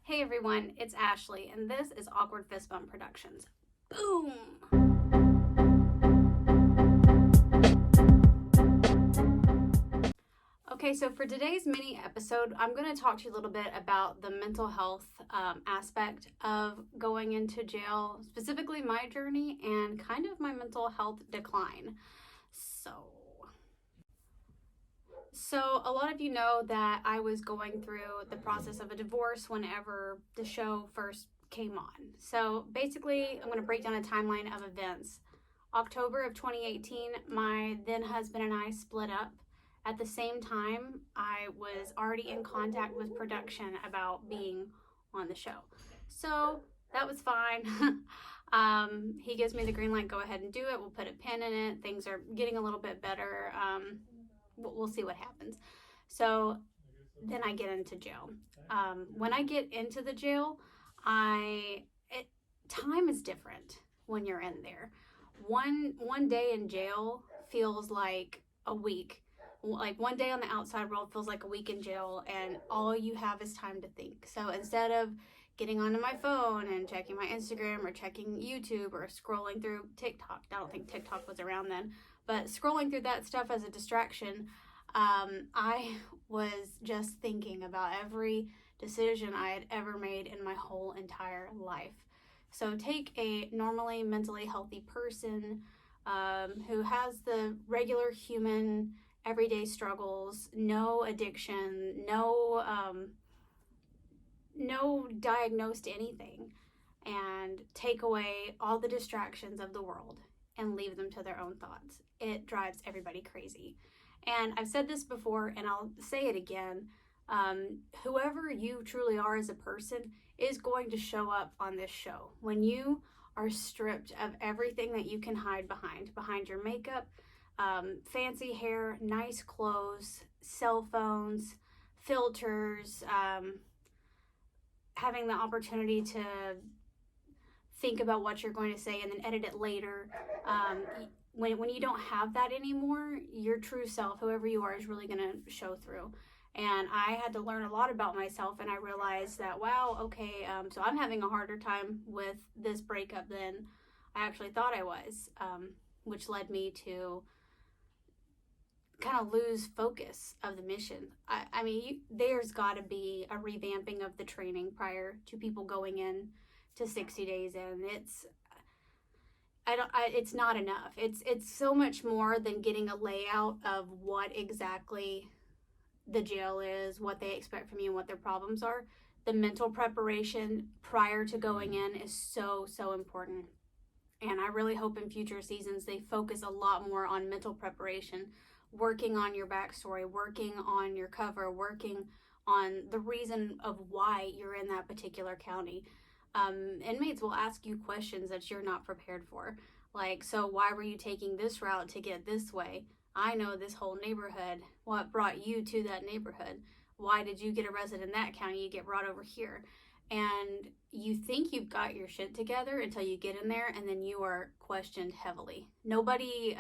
Hey everyone, it's Ashley, and this is Awkward Fist Bump Productions. Boom! Okay, so for today's mini episode, I'm going to talk to you a little bit about the mental health aspect of going into jail, specifically my journey and kind of my mental health decline. So a lot of you know that I was going through the process of a divorce whenever the show first came on. So basically, I'm going to break down a timeline of events. October of 2018, my then husband and I split up. At the same time, I was already in contact with production about being on the show. So that was fine. He gives me the green light, go ahead and do it. We'll put a pin in it. Things are getting a little bit better. We'll see what happens. So then I get into jail. When I get into the jail, time is different when you're in there. One day in jail feels like a week. Like one day on the outside world feels like a week in jail, and all you have is time to think. So instead of getting onto my phone and checking my Instagram or checking YouTube or scrolling through TikTok, I don't think TikTok was around then, but scrolling through that stuff as a distraction, I was just thinking about every decision I had ever made in my whole entire life. So take a normally mentally healthy person who has the regular human everyday struggles, no addiction, no diagnosed anything, and take away all the distractions of the world and leave them to their own thoughts. It drives everybody crazy. And I've said this before, and I'll say it again. Whoever you truly are as a person is going to show up on this show. When you are stripped of everything that you can hide behind your makeup, fancy hair, nice clothes, cell phones, filters, having the opportunity to think about what you're going to say and then edit it later. When you don't have that anymore, your true self, whoever you are, is really going to show through. And I had to learn a lot about myself, and I realized that, wow, okay, so I'm having a harder time with this breakup than I actually thought I was, which led me to kind of lose focus of the mission. I mean, there's got to be a revamping of the training prior to people going in to 60 days in. It's not enough. It's so much more than getting a layout of what exactly the jail is, what they expect from you, and what their problems are. The mental preparation prior to going in is so important. And I really hope in future seasons they focus a lot more on mental preparation, working on your backstory, working on your cover, working on the reason of why you're in that particular county. Inmates will ask you questions that you're not prepared for. Like, so why were you taking this route to get this way? I know this whole neighborhood. What brought you to that neighborhood? Why did you get arrested in that county? You get brought over here. And you think you've got your shit together until you get in there, and then you are questioned heavily. Nobody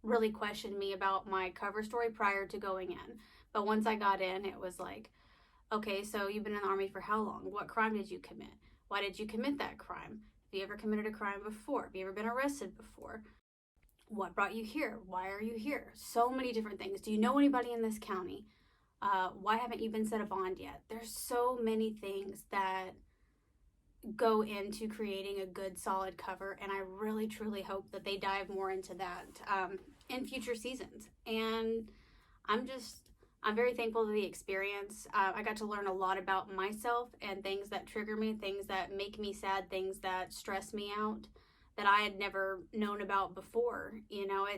really questioned me about my cover story prior to going in. But once I got in, it was like, okay, so you've been in the Army for how long? What crime did you commit? Why did you commit that crime? Have you ever committed a crime before? Have you ever been arrested before? What brought you here? Why are you here? So many different things. Do you know anybody in this county? Why haven't you been set a bond yet? There's so many things that go into creating a good, solid cover, and I really, truly hope that they dive more into that in future seasons. And I'm very thankful to the experience. I got to learn a lot about myself and things that trigger me, things that make me sad, things that stress me out that I had never known about before. You know,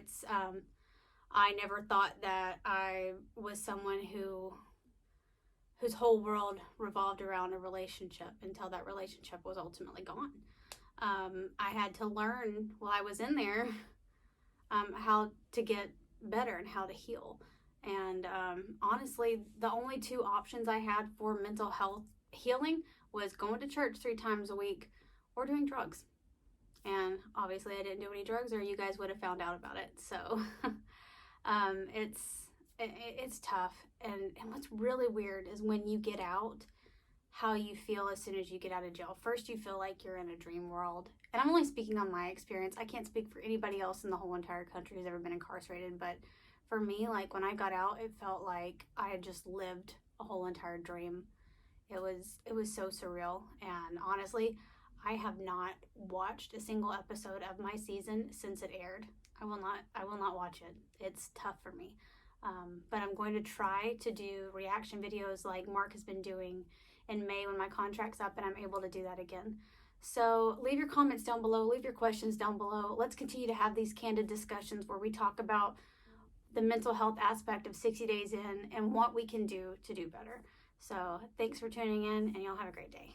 I never thought that I was someone whose whole world revolved around a relationship until that relationship was ultimately gone. I had to learn while I was in there how to get better and how to heal. And honestly, the only two options I had for mental health healing was going to church 3 times a week or doing drugs. And obviously I didn't do any drugs, or you guys would have found out about it. So it's tough. And what's really weird is when you get out, how you feel as soon as you get out of jail. First, you feel like you're in a dream world. And I'm only speaking on my experience. I can't speak for anybody else in the whole entire country who's ever been incarcerated. But for me, like when I got out, it felt like I had just lived a whole entire dream. It was so surreal. And honestly, I have not watched a single episode of my season since it aired. I will not watch it. It's tough for me. But I'm going to try to do reaction videos like Mark has been doing in May when my contract's up and I'm able to do that again. So leave your comments down below, leave your questions down below. Let's continue to have these candid discussions where we talk about the mental health aspect of 60 days in and what we can do to do better. So thanks for tuning in, and y'all have a great day.